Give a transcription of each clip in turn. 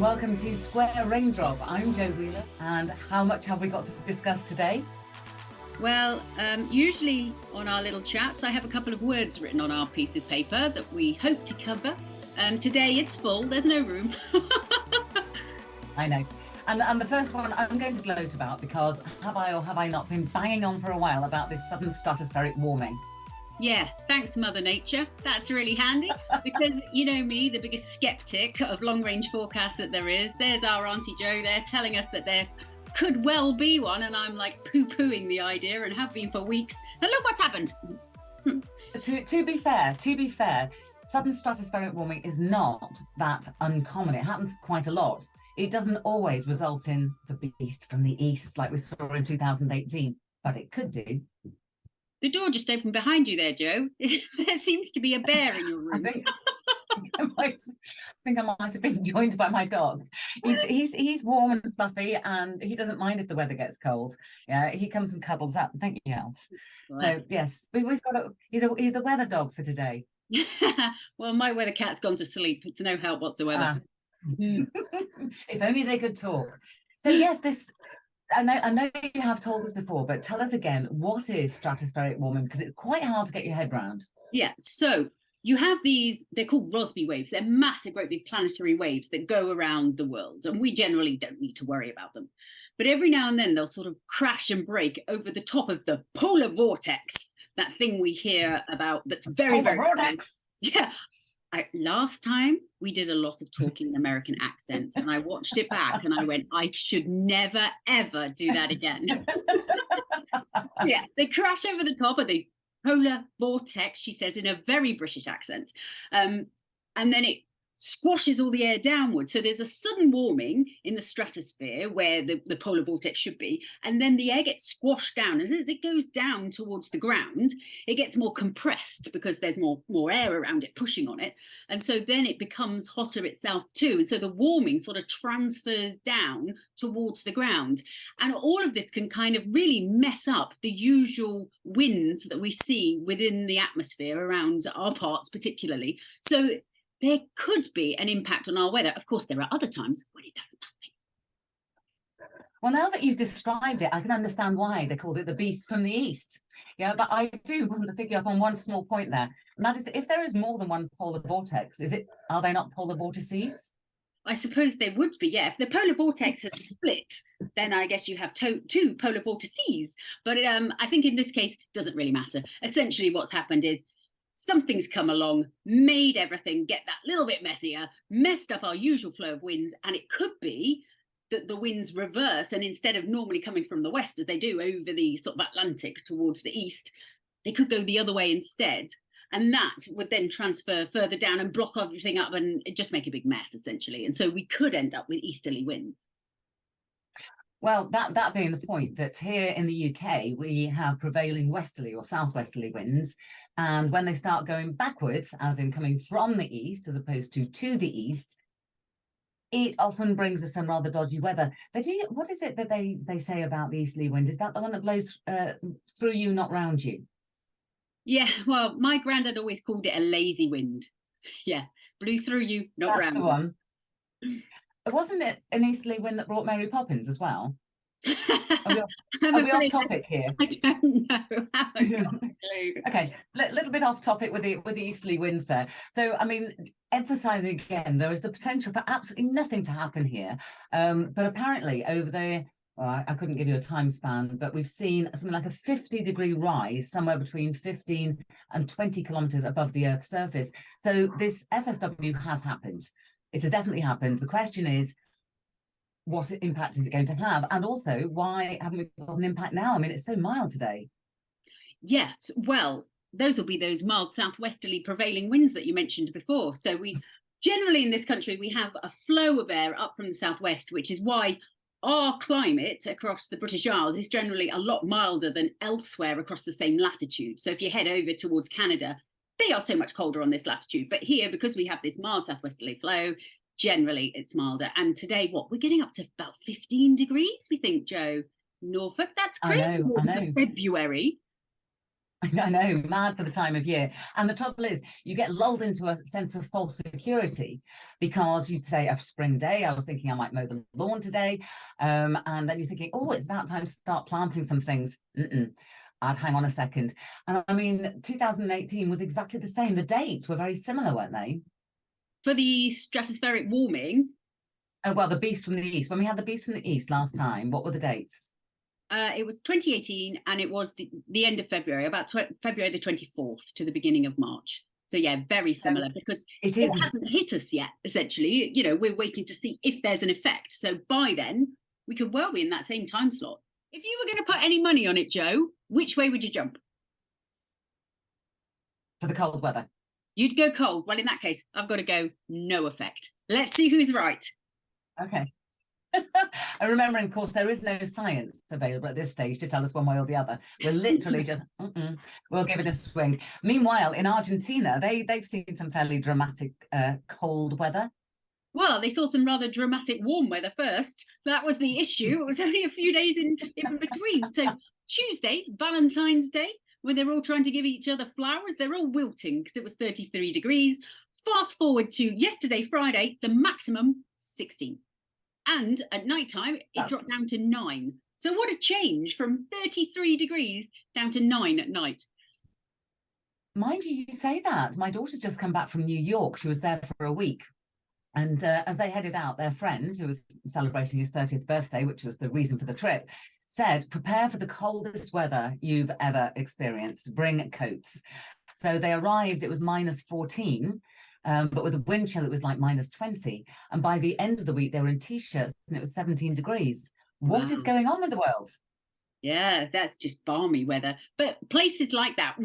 welcome to Square Raindrop. I'm Jo Wheeler, and how much have we got to discuss today? Well, usually on our little chats, I have a couple of words written on our piece of paper that we hope to cover. Today it's full, there's no room. I know. And the first one I'm going to gloat about, because have I or have I not been banging on for a while about this sudden stratospheric warming? Yeah, thanks Mother Nature. That's really handy because you know me, the biggest skeptic of long-range forecasts that there is. There's our Auntie Jo there telling us that there could well be one, and I'm like poo-pooing the idea and have been for weeks. And look what's happened. To be fair, sudden stratospheric warming is not that uncommon. It happens quite a lot. It doesn't always result in the beast from the east like we saw in 2018, but it could do. The door just opened behind you there, Jo. There seems to be a bear in your room. I think I might have been joined by my dog. He's warm and fluffy, and he doesn't mind if the weather gets cold. Yeah, he comes and cuddles up. Thank you, Alf. So yes, we've got he's the weather dog for today. Well, my weather cat's gone to sleep. It's no help whatsoever. If only they could talk. So yes, I know you have told us before, but tell us again, what is stratospheric warming? Because it's quite hard to get your head around. Yeah, so you have these, they're called Rossby waves. They're massive, great big planetary waves that go around the world, and we generally don't need to worry about them. But every now and then they'll sort of crash and break over the top of the polar vortex, that thing we hear about that's very, very vortex. Yeah. Last time we did a lot of talking in American accents, and I watched it back and I went, I should never, ever do that again. Yeah, they crash over the top of the polar vortex, she says in a very British accent. And then it squashes all the air downward. So there's a sudden warming in the stratosphere where the polar vortex should be. And then the air gets squashed down. And as it goes down towards the ground, it gets more compressed because there's more air around it pushing on it. And so then it becomes hotter itself too. And so the warming sort of transfers down towards the ground. And all of this can kind of really mess up the usual winds that we see within the atmosphere around our parts particularly. So there could be an impact on our weather. Of course, there are other times when it does nothing. Well, now that you've described it, I can understand why they called it the beast from the east. Yeah, but I do want to pick you up on one small point there. And that is, if there is more than one polar vortex, are they not polar vortices? I suppose they would be, yeah. If the polar vortex has split, then I guess you have two polar vortices. But I think in this case, it doesn't really matter. Essentially, what's happened is something's come along, made everything get that little bit messier, messed up our usual flow of winds, and it could be that the winds reverse, and instead of normally coming from the west, as they do over the sort of Atlantic towards the east, they could go the other way instead. And that would then transfer further down and block everything up and just make a big mess, essentially. And so we could end up with easterly winds. Well, that being the point, that here in the UK, we have prevailing westerly or southwesterly winds. And when they start going backwards, as in coming from the east as opposed to the east, it often brings us some rather dodgy weather. What is it that they say about the easterly wind? Is that the one that blows through you, not round you? Yeah, well, my granddad always called it a lazy wind. Yeah, blew through you, not round you. That's the one. Wasn't it an easterly wind that brought Mary Poppins as well? Are we off topic here? I don't know. Okay, little bit off topic with the easterly winds there. So, I mean, emphasising again, there is the potential for absolutely nothing to happen here. But apparently over there, well, I couldn't give you a time span, but we've seen something like a 50-degree rise, somewhere between 15 and 20 kilometres above the Earth's surface. So this SSW has happened. It has definitely happened. The question is, what impact is it going to have? And also, why haven't we got an impact now? I mean, it's so mild today. Yes, well, those will be those mild southwesterly prevailing winds that you mentioned before. So we generally in this country, we have a flow of air up from the southwest, which is why our climate across the British Isles is generally a lot milder than elsewhere across the same latitude. So if you head over towards Canada, they are so much colder on this latitude. But here, because we have this mild southwesterly flow, generally it's milder. And today, we're getting up to about 15 degrees, we think, Jo. Norfolk, that's crazy. I know. For February. I know, mad for the time of year. And the trouble is, you get lulled into a sense of false security because you say a spring day, I was thinking I might mow the lawn today. And then you're thinking, oh, it's about time to start planting some things. I'd hang on a second. And I mean, 2018 was exactly the same. The dates were very similar, weren't they? For the stratospheric warming, Oh, well, the beast from the east. When we had the beast from the east last time, what were the dates? it was 2018, and it was the end of February, about February the 24th to the beginning of March. So yeah, very similar, because it hasn't hit us yet, essentially. You know, we're waiting to see if there's an effect. So by then, we could well be in that same time slot. If you were going to put any money on it, Joe, which way would you jump? For the cold weather. You'd go cold. Well, in that case, I've got to go no effect. Let's see who's right. Okay. And remembering, of course, there is no science available at this stage to tell us one way or the other. We're literally just, we'll give it a swing. Meanwhile, in Argentina, they've seen some fairly dramatic cold weather. Well, they saw some rather dramatic warm weather first. That was the issue. It was only a few days in between. So Tuesday, Valentine's Day, when they're all trying to give each other flowers, they're all wilting because it was 33 degrees. Fast forward to yesterday, Friday, the maximum 16. And at night time, it dropped down to 9. So what a change from 33 degrees down to 9 at night. Mind you, you say that. My daughter's just come back from New York. She was there for a week. And as they headed out, their friend, who was celebrating his 30th birthday, which was the reason for the trip, said, prepare for the coldest weather you've ever experienced. Bring coats. So they arrived, it was -14. But with the wind chill, it was like -20. And by the end of the week, they were in T-shirts and it was 17 degrees. What is going on with the world? Yeah, that's just balmy weather. But places like that,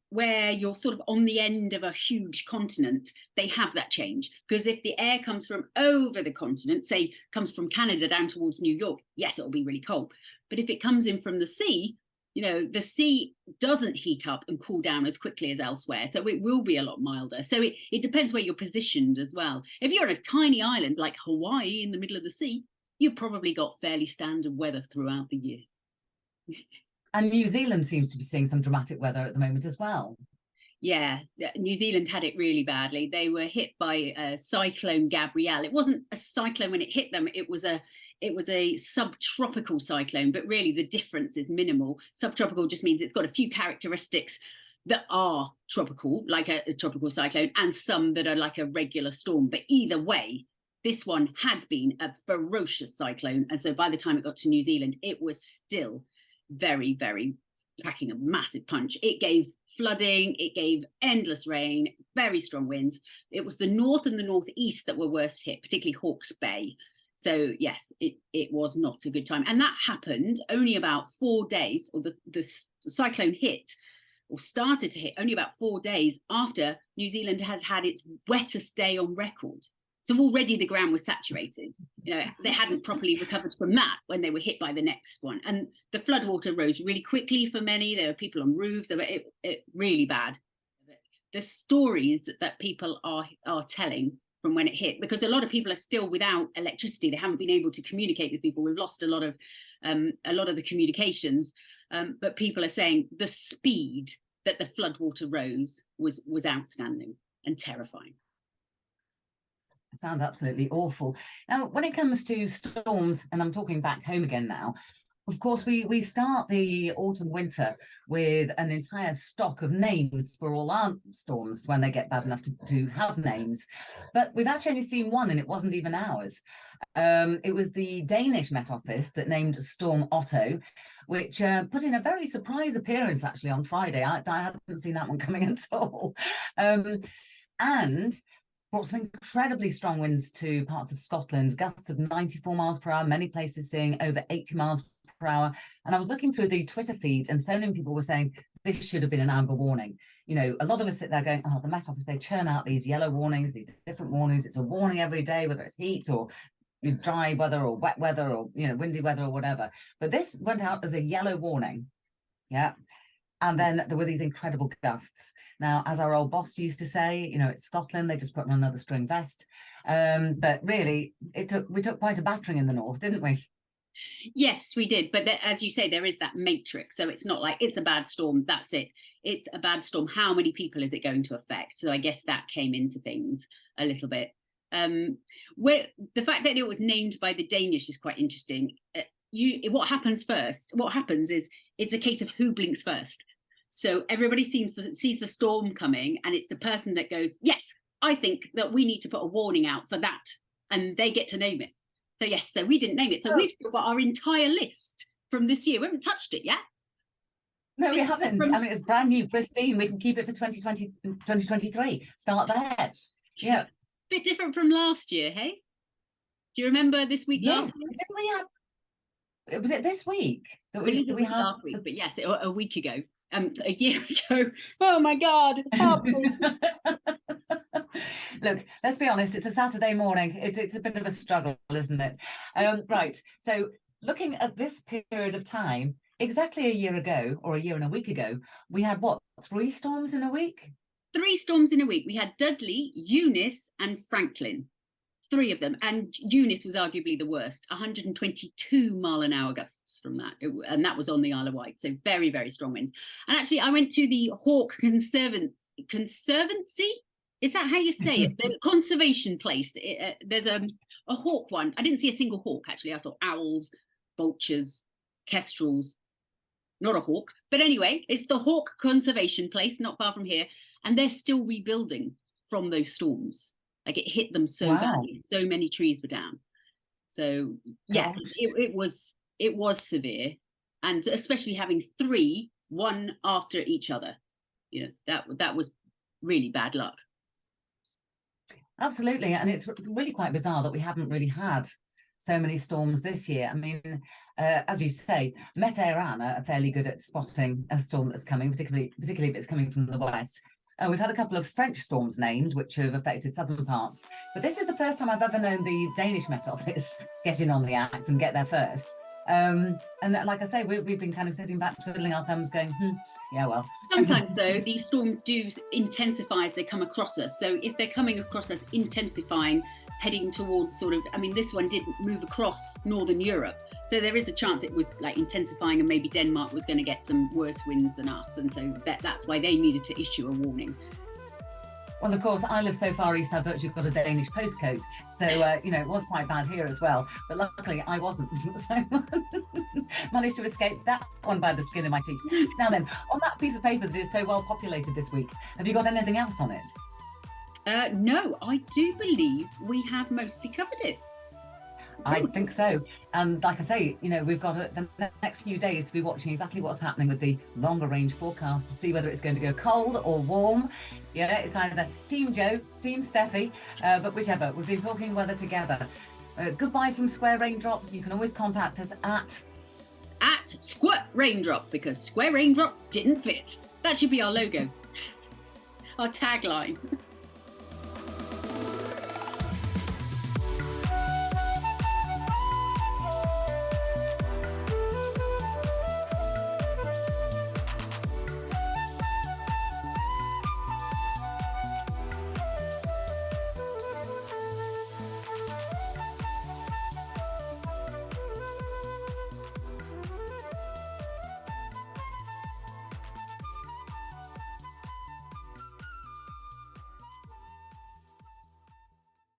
where you're sort of on the end of a huge continent, they have that change. Because if the air comes from over the continent, say comes from Canada down towards New York, yes, it'll be really cold. But if it comes in from the sea, you know, the sea doesn't heat up and cool down as quickly as elsewhere. So it will be a lot milder. So it depends where you're positioned as well. If you're on a tiny island like Hawaii in the middle of the sea, you've probably got fairly standard weather throughout the year. And New Zealand seems to be seeing some dramatic weather at the moment as well. Yeah, New Zealand had it really badly. They were hit by Cyclone Gabrielle. It wasn't a cyclone when it hit them. It was a subtropical cyclone, but really the difference is minimal. Subtropical just means it's got a few characteristics that are tropical, like a tropical cyclone, and some that are like a regular storm. But either way, this one had been a ferocious cyclone. And so by the time it got to New Zealand, it was still very, very packing a massive punch. It gave flooding, it gave endless rain, very strong winds. It was the north and the northeast that were worst hit, particularly Hawke's Bay. So yes, it was not a good time. And that happened only about 4 days, or the cyclone hit or started to hit only about 4 days after New Zealand had had its wettest day on record. So already the ground was saturated. You know, they hadn't properly recovered from that when they were hit by the next one. And the floodwater rose really quickly for many. There were people on roofs. They were it really bad. The stories that people are telling from when it hit, because a lot of people are still without electricity. They haven't been able to communicate with people. We've lost a lot of the communications. But people are saying the speed that the floodwater rose was outstanding and terrifying. Sounds absolutely awful. Now, when it comes to storms, and I'm talking back home again now, of course, we start the autumn winter with an entire stock of names for all our storms when they get bad enough to have names. But we've actually only seen one, and it wasn't even ours. It was the Danish Met Office that named Storm Otto, which put in a very surprise appearance actually on Friday. I hadn't seen that one coming at all. And brought some incredibly strong winds to parts of Scotland, gusts of 94 miles per hour, many places seeing over 80 miles per hour. And I was looking through the Twitter feed, and so many people were saying this should have been an amber warning. You know, a lot of us sit there going, oh, the Met Office, they churn out these yellow warnings, these different warnings. It's a warning every day, whether it's heat or dry weather or wet weather or, you know, windy weather or whatever. But this went out as a yellow warning. Yeah. And then there were these incredible gusts. Now, as our old boss used to say, you know, it's Scotland, they just put on another string vest. But really, we took quite a battering in the north, didn't we? Yes, we did. But as you say, there is that matrix. So it's not like it's a bad storm. That's it. It's a bad storm. How many people is it going to affect? So I guess that came into things a little bit. Where the fact that it was named by the Danish is quite interesting. What happens first? What happens is it's a case of who blinks first. So everybody sees the storm coming, and it's the person that goes, yes, I think that we need to put a warning out for that, and they get to name it. So yes, so we didn't name it. So we've still got our entire list from this year. We haven't touched it yet. No, we haven't. I mean, it's brand new, pristine. We can keep it for 2023. Start there. Yeah. Bit different from last year, hey? Do you remember this week? Yes. Didn't we have? Was it this week that we had last week? But yes, a week ago. A year ago. Oh my God. Look, let's be honest, it's a Saturday morning. It's a bit of a struggle, isn't it? Right. So looking at this period of time, exactly a year ago, or a year and a week ago, we had what, 3 storms in a week? 3 storms in a week. We had Dudley, Eunice, and Franklin. 3 of them, and Eunice was arguably the worst. 122-mile-an-hour gusts from that, and that was on the Isle of Wight. So very, very strong winds. And actually, I went to the Hawke Conservancy. Is that how you say it? The conservation place. There's a hawk one. I didn't see a single hawk, actually. I saw owls, vultures, kestrels, not a hawk. But anyway, it's the Hawke Conservation Place, not far from here. And they're still rebuilding from those storms. Like, it hit them so badly. So many trees were down. So yeah, it was severe. And especially having 3, one after each other. You know, that was really bad luck. Absolutely. And it's really quite bizarre that we haven't really had so many storms this year. I mean, as you say, Met Éireann are fairly good at spotting a storm that's coming, particularly if it's coming from the west. We've had a couple of French storms named, which have affected southern parts. But this is the first time I've ever known the Danish Met Office get in on the act and get there first. And like I say, we've been kind of sitting back, twiddling our thumbs, going, yeah, well. Sometimes, though, these storms do intensify as they come across us. So if they're coming across us, intensifying, heading towards sort of, I mean, this one didn't move across Northern Europe. So there is a chance it was like intensifying, and maybe Denmark was going to get some worse winds than us. And so that's why they needed to issue a warning. Well, of course, I live so far east, I've actually got a Danish postcode. So, you know, it was quite bad here as well. But luckily, I wasn't. So managed to escape that one by the skin of my teeth. Now then, on that piece of paper that is so well populated this week, have you got anything else on it? No, I do believe we have mostly covered it. I think so. And like I say, you know, we've got the next few days to be watching exactly what's happening with the longer range forecast to see whether it's going to go cold or warm. Yeah, it's either Team Joe, Team Steffi, but whichever. We've been talking weather together. Goodbye from Square Raindrop. You can always contact us at Squirt Raindrop, because Square Raindrop didn't fit. That should be our logo, our tagline.